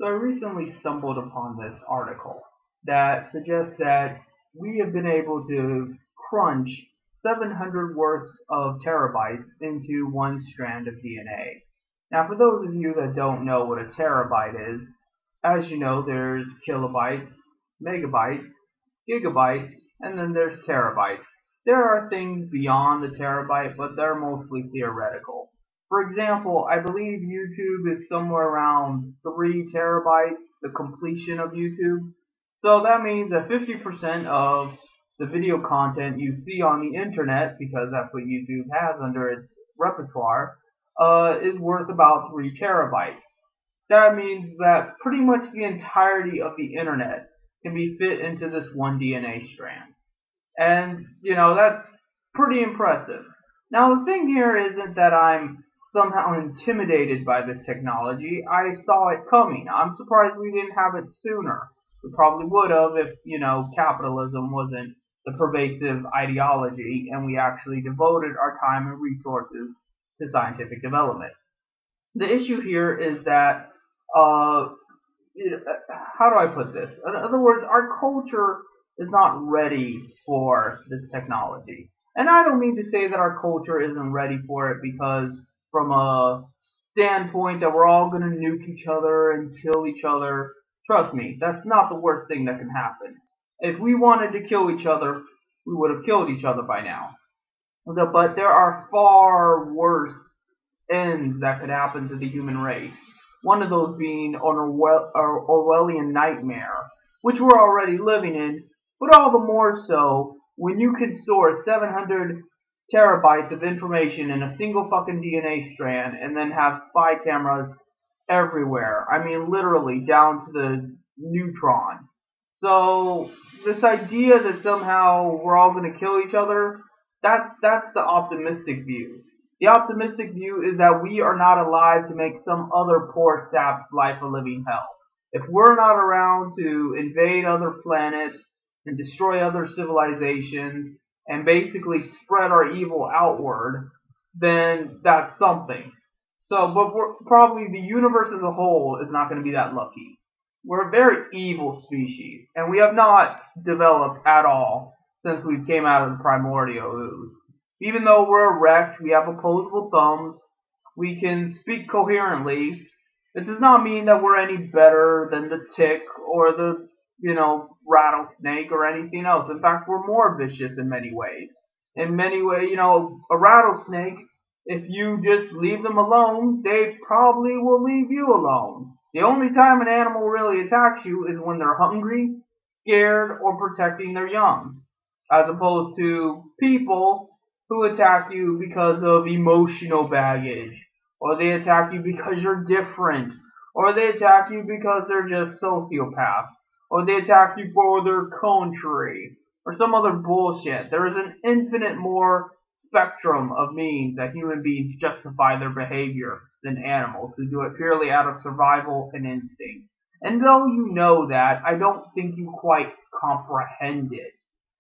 So I recently stumbled upon this article that suggests that we have been able to crunch 700 worths of terabytes into one strand of DNA. Now, for those of you that don't know what a terabyte is, as you know, there's kilobytes, megabytes, gigabytes, and then there's terabytes. There are things beyond the terabyte, but they're mostly theoretical. For example, I believe YouTube is somewhere around 3 terabytes, the completion of YouTube. So that means that 50% of the video content you see on the internet, because that's what YouTube has under its repertoire, is worth about 3 terabytes. That means that pretty much the entirety of the internet can be fit into this one DNA strand. And, that's pretty impressive. Now, the thing here isn't that I'm somehow intimidated by this technology. I saw it coming. I'm surprised we didn't have it sooner. We probably would have if, capitalism wasn't the pervasive ideology and we actually devoted our time and resources to scientific development. The issue here is that, how do I put this? In other words, our culture is not ready for this technology. And I don't mean to say that our culture isn't ready for it because from a standpoint that we're all going to nuke each other and kill each other. Trust me, that's not the worst thing that can happen. If we wanted to kill each other, we would have killed each other by now. But there are far worse ends that could happen to the human race. One of those being an Orwellian nightmare, which we're already living in, but all the more so when you can store 700 terabytes of information in a single fucking DNA strand and then have spy cameras everywhere. I mean, literally down to the neutron. So this idea that somehow we're all going to kill each other, that's the optimistic view. The optimistic view is that we are not alive to make some other poor sap's life a living hell. If we're not around to invade other planets and destroy other civilizations and basically spread our evil outward, then that's something. So, but probably the universe as a whole is not going to be that lucky. We're a very evil species, and we have not developed at all since we came out of the primordial ooze. Even though we're erect, we have opposable thumbs, we can speak coherently, it does not mean that we're any better than the tick or the, rattlesnake or anything else. In fact, we're more vicious in many ways. In many ways, a rattlesnake, if you just leave them alone, they probably will leave you alone. The only time an animal really attacks you is when they're hungry, scared, or protecting their young. As opposed to people who attack you because of emotional baggage, or they attack you because you're different, or they attack you because they're just sociopaths, or they attack you for their country, or some other bullshit. There is an infinite more spectrum of means that human beings justify their behavior than animals who do it purely out of survival and instinct. And though you know that, I don't think you quite comprehend it.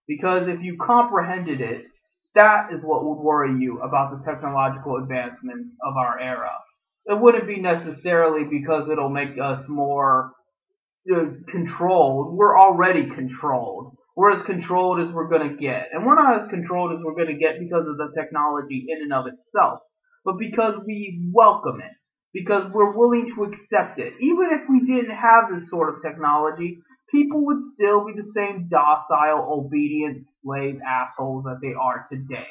Because if you comprehended it, that is what would worry you about the technological advancements of our era. It wouldn't be necessarily because it'll make us more controlled. We're already controlled. We're as controlled as we're going to get. And we're not as controlled as we're going to get because of the technology in and of itself, but because we welcome it. Because we're willing to accept it. Even if we didn't have this sort of technology, people would still be the same docile, obedient, slave assholes that they are today.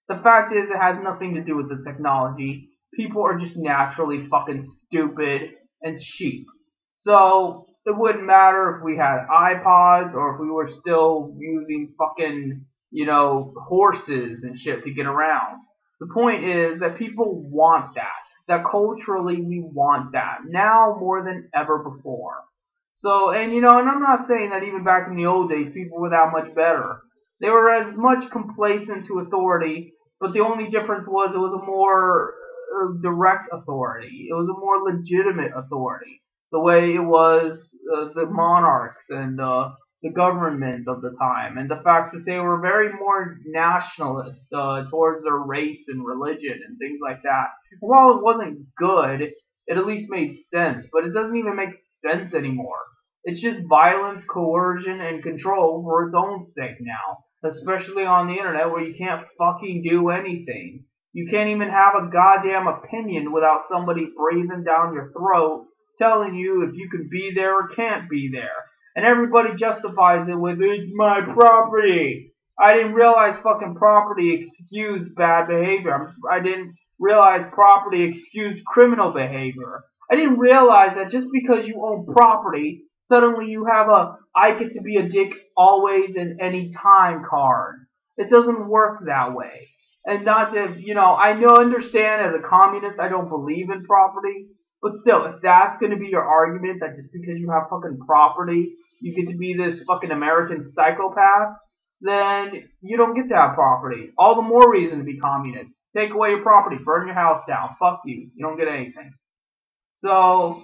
The fact is, it has nothing to do with the technology. People are just naturally fucking stupid and cheap. So, it wouldn't matter if we had iPods or if we were still using fucking, horses and shit to get around. The point is that people want that. That culturally we want that. Now more than ever before. So, and I'm not saying that even back in the old days, people were that much better. They were as much complacent to authority, but the only difference was it was a more direct authority. It was a more legitimate authority. The way it was the monarchs and the government of the time, and the fact that they were very more nationalist towards their race and religion and things like that. While it wasn't good, it at least made sense, but it doesn't even make sense anymore. It's just violence, coercion, and control for its own sake now. Especially on the internet where you can't fucking do anything. You can't even have a goddamn opinion without somebody breathing down your throat telling you if you can be there or can't be there. And everybody justifies it with, it's my property. I didn't realize fucking property excused bad behavior. I didn't realize property excused criminal behavior. I didn't realize that just because you own property, suddenly you have a I get to be a dick always and any time card. It doesn't work that way. And not that, I understand as a communist I don't believe in property, but still, if that's going to be your argument, that just because you have fucking property, you get to be this fucking American psychopath, then you don't get to have property. All the more reason to be communist. Take away your property, burn your house down, fuck you. You don't get anything. So,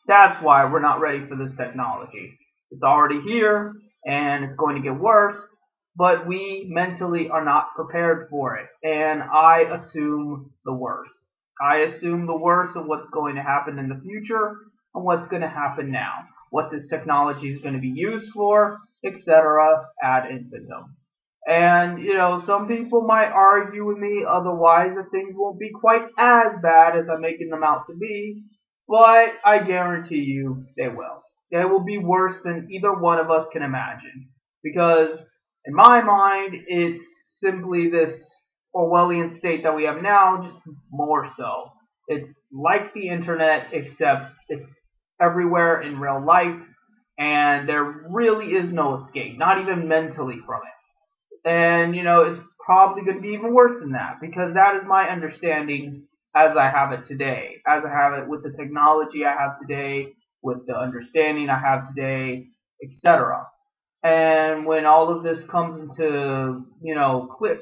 that's why we're not ready for this technology. It's already here, and it's going to get worse, but we mentally are not prepared for it. And I assume the worst. I assume the worst of what's going to happen in the future and what's going to happen now. What this technology is going to be used for, etc. ad infinitum. And, some people might argue with me otherwise that things won't be quite as bad as I'm making them out to be, but I guarantee you they will. They will be worse than either one of us can imagine. Because, in my mind, it's simply this Orwellian state that we have now, just more so. It's like the internet, except it's everywhere in real life, and there really is no escape, not even mentally from it. And, it's probably going to be even worse than that, because that is my understanding as I have it today, as I have it with the technology I have today, with the understanding I have today, etc. And when all of this comes into,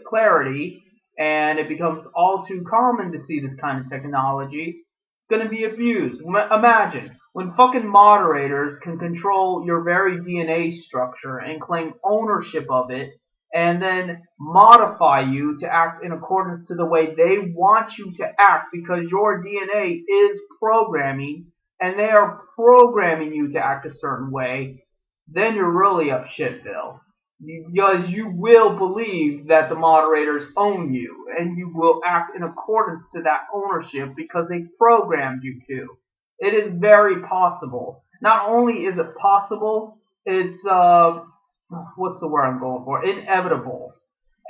clarity, and it becomes all too common to see this kind of technology, it's going to be abused. Imagine, when fucking moderators can control your very DNA structure and claim ownership of it, and then modify you to act in accordance to the way they want you to act because your DNA is programming and they are programming you to act a certain way, then you're really up shitville. Because you will believe that the moderators own you and you will act in accordance to that ownership because they programmed you to. It is very possible. Not only is it possible, it's what's the word I'm going for? Inevitable.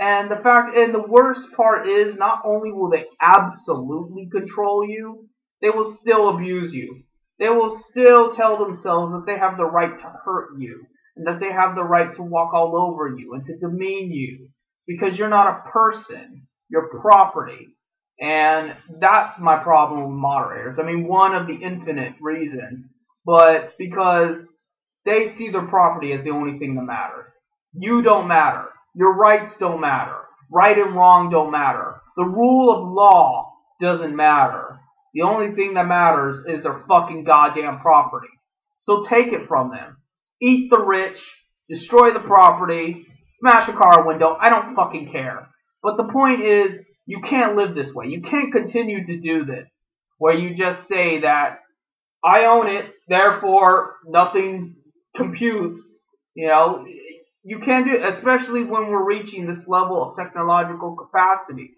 And the worst part is, not only will they absolutely control you, they will still abuse you. They will still tell themselves that they have the right to hurt you, and that they have the right to walk all over you and to demean you, because you're not a person, you're property. And that's my problem with moderators. I mean, one of the infinite reasons, but because they see their property as the only thing that matters. You don't matter. Your rights don't matter. Right and wrong don't matter. The rule of law doesn't matter. The only thing that matters is their fucking goddamn property. So take it from them. Eat the rich, destroy the property, smash a car window, I don't fucking care. But the point is, you can't live this way. You can't continue to do this, where you just say that, I own it, therefore nothing computes. You can't do it, especially when we're reaching this level of technological capacity.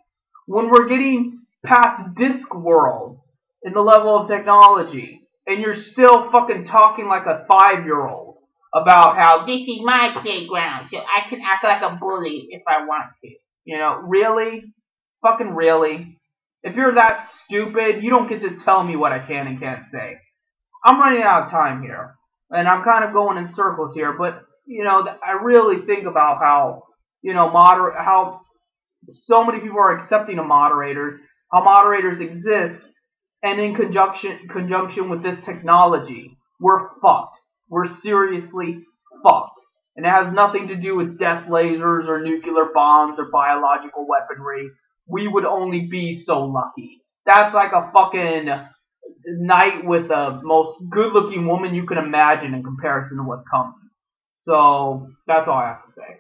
When we're getting past Discworld in the level of technology, and you're still fucking talking like a 5-year-old about how this is my playground, so I can act like a bully if I want to. Really? Fucking really? If you're that stupid, you don't get to tell me what I can and can't say. I'm running out of time here, and I'm kind of going in circles here, but, I really think about how, how so many people are accepting of moderators, how moderators exist, and in conjunction with this technology, we're fucked. We're seriously fucked. And it has nothing to do with death lasers or nuclear bombs or biological weaponry. We would only be so lucky. That's like a fucking night with the most good-looking woman you can imagine in comparison to what's coming. So, that's all I have to say.